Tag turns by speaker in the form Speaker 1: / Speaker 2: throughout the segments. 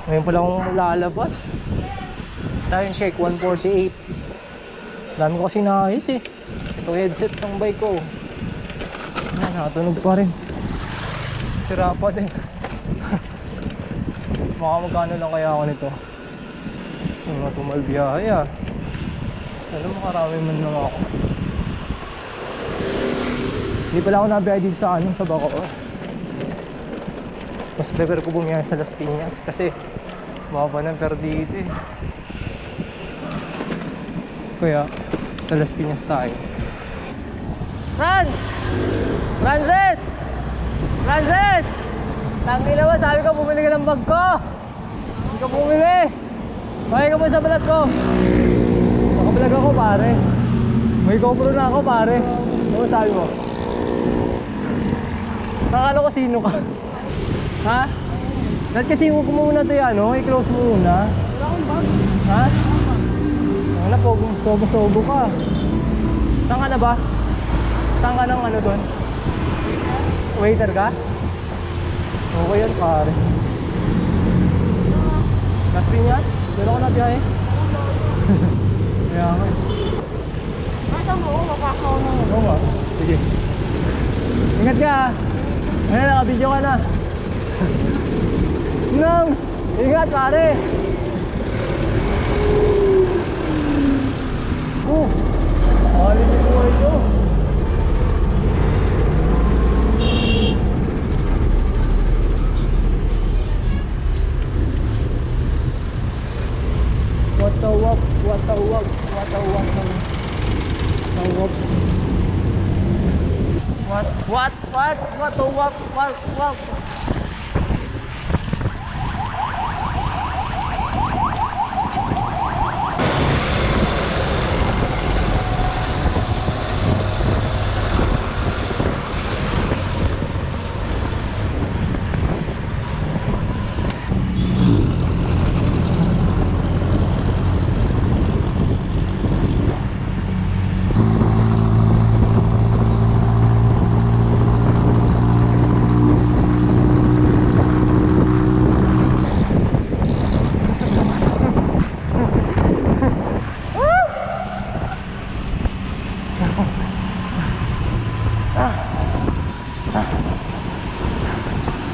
Speaker 1: Ngayon pala akong lalabas. Time check, 1:48. Dami ko kasi naayos eh. Ito headset ng bike ko. Ayan, nakatunog pa rin. Sira pa din. Baka magkano lang kaya ako nito. Mga tumalbiyahe ah. Alam mo, karami man lang ako. Hindi pala ako nabiyahe dito sa sa Bacoor. Mas prefer ko bumiyahe sa Las Piñas kasi baba ng perdito eh. Kaya sa Las Piñas tayo. Francis! Francis! Tangina mo, sabi ko bumili ka ng bag ko. Hindi ka bumili. Bakit ka mo sa vlog ko? Nakablog ako pare. May GoPro na ako pare. Ano sabi mo? Nakakala ko sino ka. Ha? Dahil kasi huwag mo muna ito yan, i-close mo muna.
Speaker 2: Wala akong bag.
Speaker 1: Ha? Ano po, sobo ka. Saan ka na ba? Saan ka ng ano doon? Waiter ka? Okay yan pare. Las Piñas? Doon ako nabiyahe. Kaya nga eh.
Speaker 2: Bata mo, mapakaw na yun.
Speaker 1: Oo nga. Sige. Ingat ka ha. Ayan, nakabidyo ka na. Nang! Ingat pare! Alis yung buhay ko. Watawak, watawak, watawak naman. Watawak. Watawak.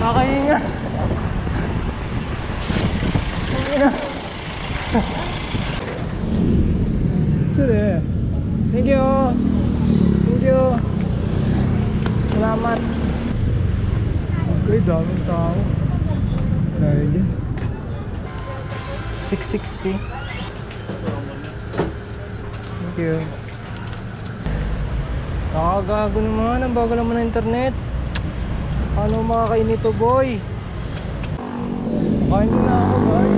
Speaker 1: Kakahinga. Sure. Thank you. Thank you. Salamat. Okay, daming tao. Dahil din. 660. Thank you. Nakagago naman. Ang bago naman ng internet. Ano makakain ito boy? Kain na ako boy.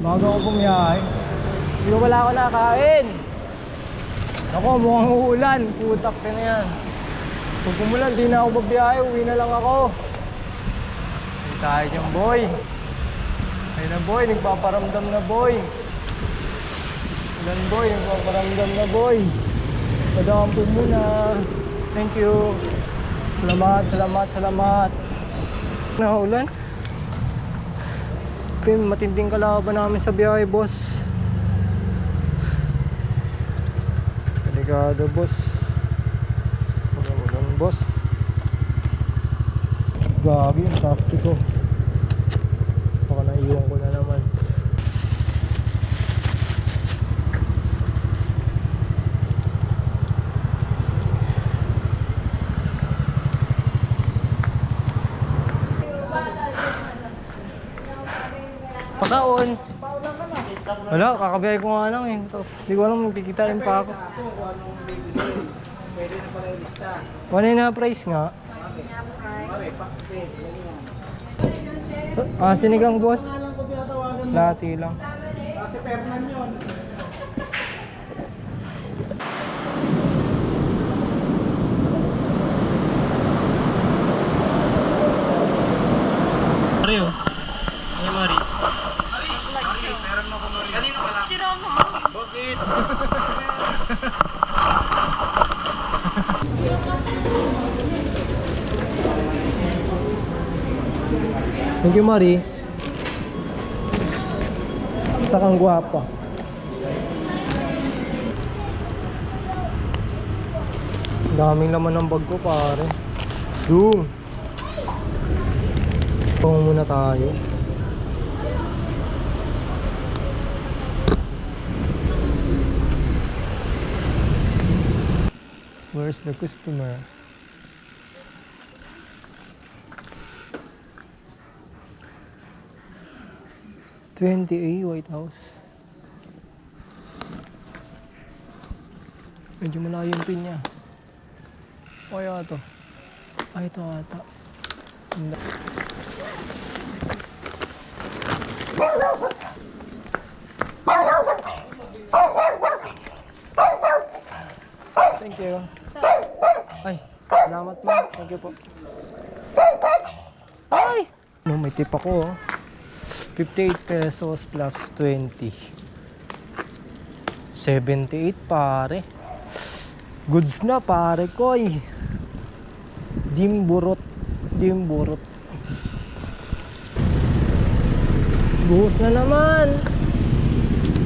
Speaker 1: Bago ako bumiyahe. Hindi ko wala ako nakain. Ako mukhang uulan. Putak ka na yan. Pag umulan di na ako babiyahe. Uwi na lang ako. Hindi tayo dyan boy. Ayun na boy. Nagpaparamdam na boy. Ulan boy. Nagpaparamdam na boy. Padaan po muna. Thank you. Salamat. Naulan. Okay, matinding kalaban namin sa biyahe, boss. Delikado, boss. Ulan, boss. Gagi yung plastic ko. Baka naiwan ko na naman. Pakaon. Wala, kakabiyay ko nga lang eh. Hindi ko alam magkikitain pa ako.
Speaker 2: Pwede na pala yung lista.
Speaker 1: Wala na price nga. Sinigang boss. Lati lang.
Speaker 2: Kasi Fernan yun.
Speaker 1: Mario. Ay Mari.
Speaker 2: Kanina pala.
Speaker 3: Si Ron naman.
Speaker 2: Bakit?
Speaker 1: Thank you, Mari. Isa kang gwapa. Daming laman ng bag ko pare. Doom. Pong muna tayo. Where's the customer? $20A White House. Medyo malayo yung pin niya. O kaya ito. Ay ito ata. Hindi. Thank you. Ay, salamat mo. Thank you po. Ay! No, may tip ako oh. 58 pesos plus 20. 78 pare. Goods na pare ko eh. Dimburot. Dimburot. Buhos na naman.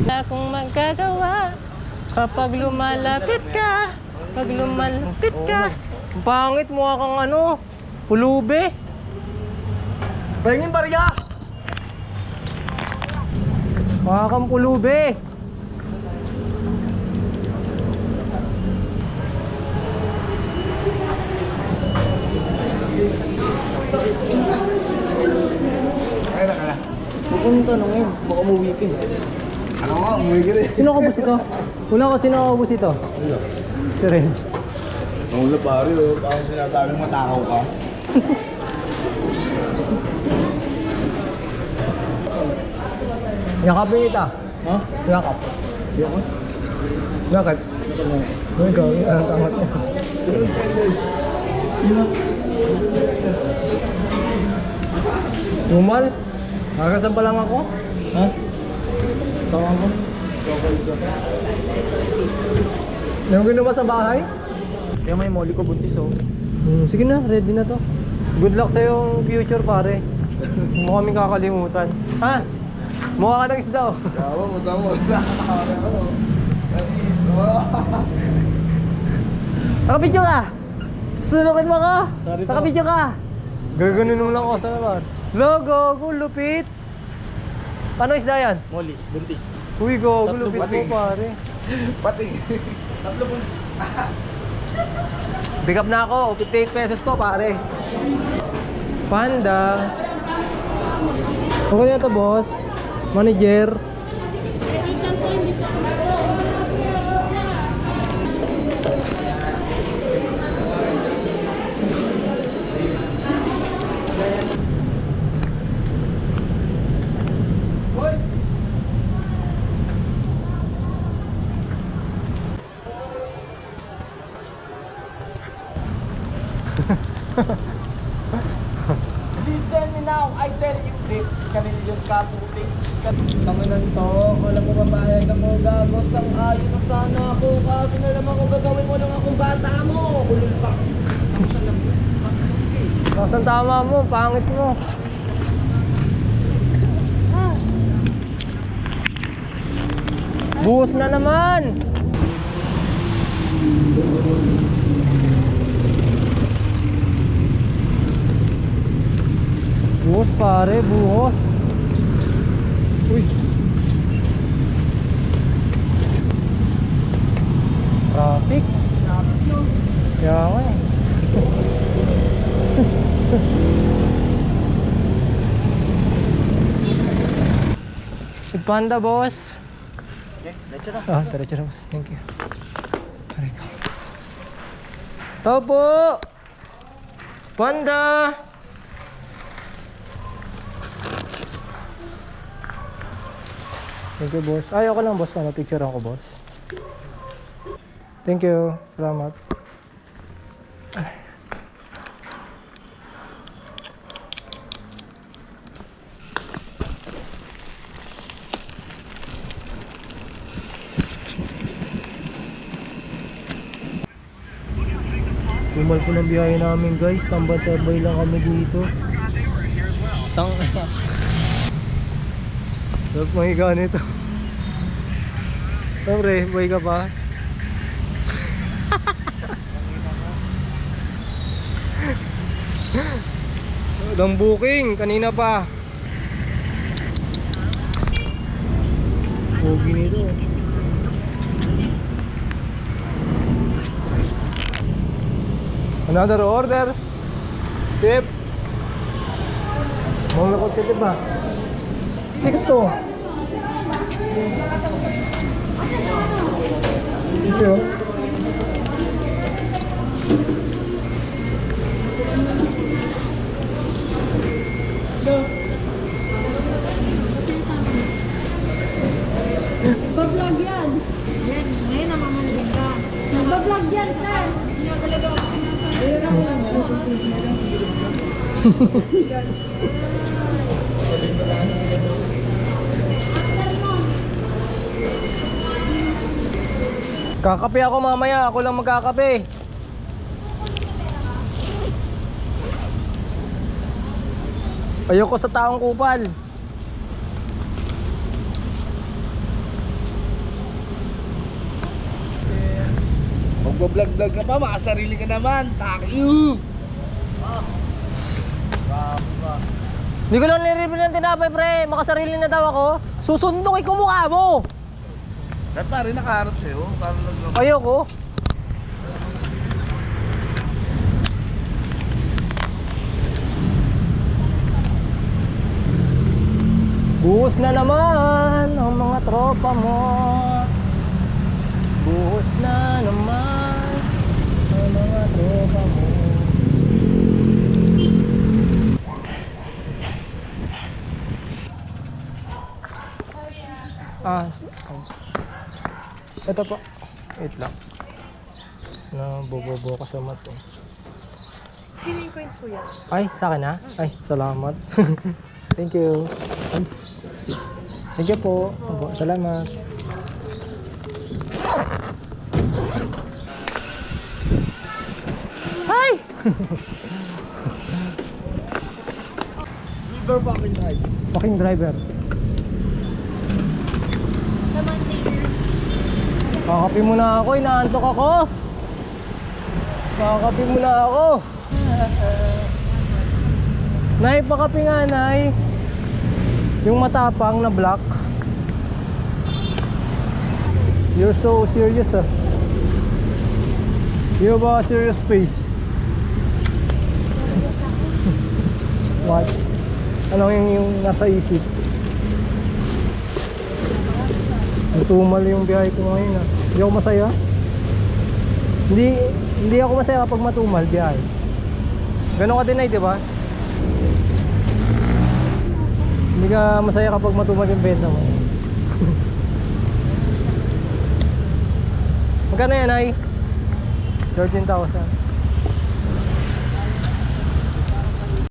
Speaker 1: Wala akong magagawa kapag lumalapit ka. Pag lumalapit ka. Ang pangit mo kang ano, pulube.
Speaker 2: Pahingin barya!
Speaker 1: Mukha kang pulube.
Speaker 2: Ay, nakala.
Speaker 1: Huwag kong tanongin, baka umuwi ka eh.
Speaker 2: Ano nga, umuwi ka rin.
Speaker 1: Sino kabus ito? Wala ko, sino kabus ito?
Speaker 2: Ano?
Speaker 1: Si Ren.
Speaker 2: Ang ulo pare, oh. Parang sinasabing matakaw ka.
Speaker 1: Yakapin kita.
Speaker 2: Ha?
Speaker 1: Yakap.
Speaker 2: Di ako?
Speaker 1: Bakit? Ano ikaw? Ang tangat niya.
Speaker 2: Ganun, pwede.
Speaker 1: Tumal? Nakakasan pa lang ako?
Speaker 2: Ha? Tawang ko? Tawang isa.
Speaker 1: Meron ginawa sa bahay?
Speaker 2: Kaya may moli ko buntis, oh.
Speaker 1: Sige na, ready na to. Good luck sa yung future pare. Huwag mo kaming kakalimutan. Ha? Mukha ka ng isda oh.
Speaker 2: Tawa mo, tawa mo. Alis, oh.
Speaker 1: Nakapidyo ka! Sunukin mo ako!
Speaker 2: Sorry po.
Speaker 1: Nakapidyo ka! Gaganon mo lang ako sa naman. Logo, lupit! Ano isda yan?
Speaker 2: Moli, buntis.
Speaker 1: Uy, go,
Speaker 2: Tatlo
Speaker 1: lupit mo
Speaker 2: pating.
Speaker 1: pare.
Speaker 2: Pati. Tatlo buntis.
Speaker 1: Pick up na ako, 58 pesos to pare. Panda. Okay na to boss. Manager.
Speaker 2: Listen me now, I tell you this. Kanilyon ka putis. Tanginan to, alam mo babayag ako gagos ang ayon na sana ako. Kaso na lang ako gagawin mo lang akong bata mo. Kulul pa.
Speaker 1: Nasaan tama mo? Pangit mo. Buhos na naman. Buhos pare, buhos. Uy. Traffic. Kaya nga eh. Panda boss.
Speaker 2: Okay, let's go.
Speaker 1: Ah, diretso na boss. Thank you. Pare ko. Tao po! Panda! Thank you boss. Ay, ako lang boss. Ano, picture ako boss. Thank you. Salamat. Tumal po ng biyahe namin guys. Tambay-tambay lang kami dito. Sarap mahiga nito. Siyempre, buhay ka pa. Walang booking, kanina pa. Pogi nito. Another order. Tip. Mau lakot ka tip ba? Ito. Ito.
Speaker 3: Nagbablog yan. Yan, ngayon namamalig ka. Nagbablog yan, sir. Hindi ako talaga ako
Speaker 1: Kakape ako mamaya, ako lang magkakape. Ayoko sa taong kupal.
Speaker 2: Magbablog-vlog ka pa, makasarili ka naman. Takyo!
Speaker 1: Hindi ko lang nireview ng tinapay, pre. Makasarili na daw ako. Susundukin ko mukha mo.
Speaker 2: Ba't pare nakaharap sa'yo? Parang
Speaker 1: Ayoko. Buhos na naman ang mga tropa mo. Buhos na naman ang mga tropa mo. Ito po. Wait lang. Nabobobo ko sa mat eh.
Speaker 3: Sino yung coins ko yan?
Speaker 1: Ay, sa akin na? Ay, salamat. Thank you. Ay, thank you po. Opo, salamat. Hi!
Speaker 2: Liver fucking ride.
Speaker 1: Fucking driver.
Speaker 3: Sa Monday.
Speaker 1: Kakape muna ako, inaantok ako. Kakape muna ako. Nay, pakape nga, Nay. Yung matapang na black. You're so serious, ah. You have a serious face. What? Ano yung nasa isip? Tumal yung biyahe ko ngayon, ah. Hindi ako masaya. Hindi ako masaya kapag matumal biyahe. Ganon ka din, Nay, di ba? Hindi ka masaya kapag matumal yung benta mo. Magkano yan, Nay? 13,000.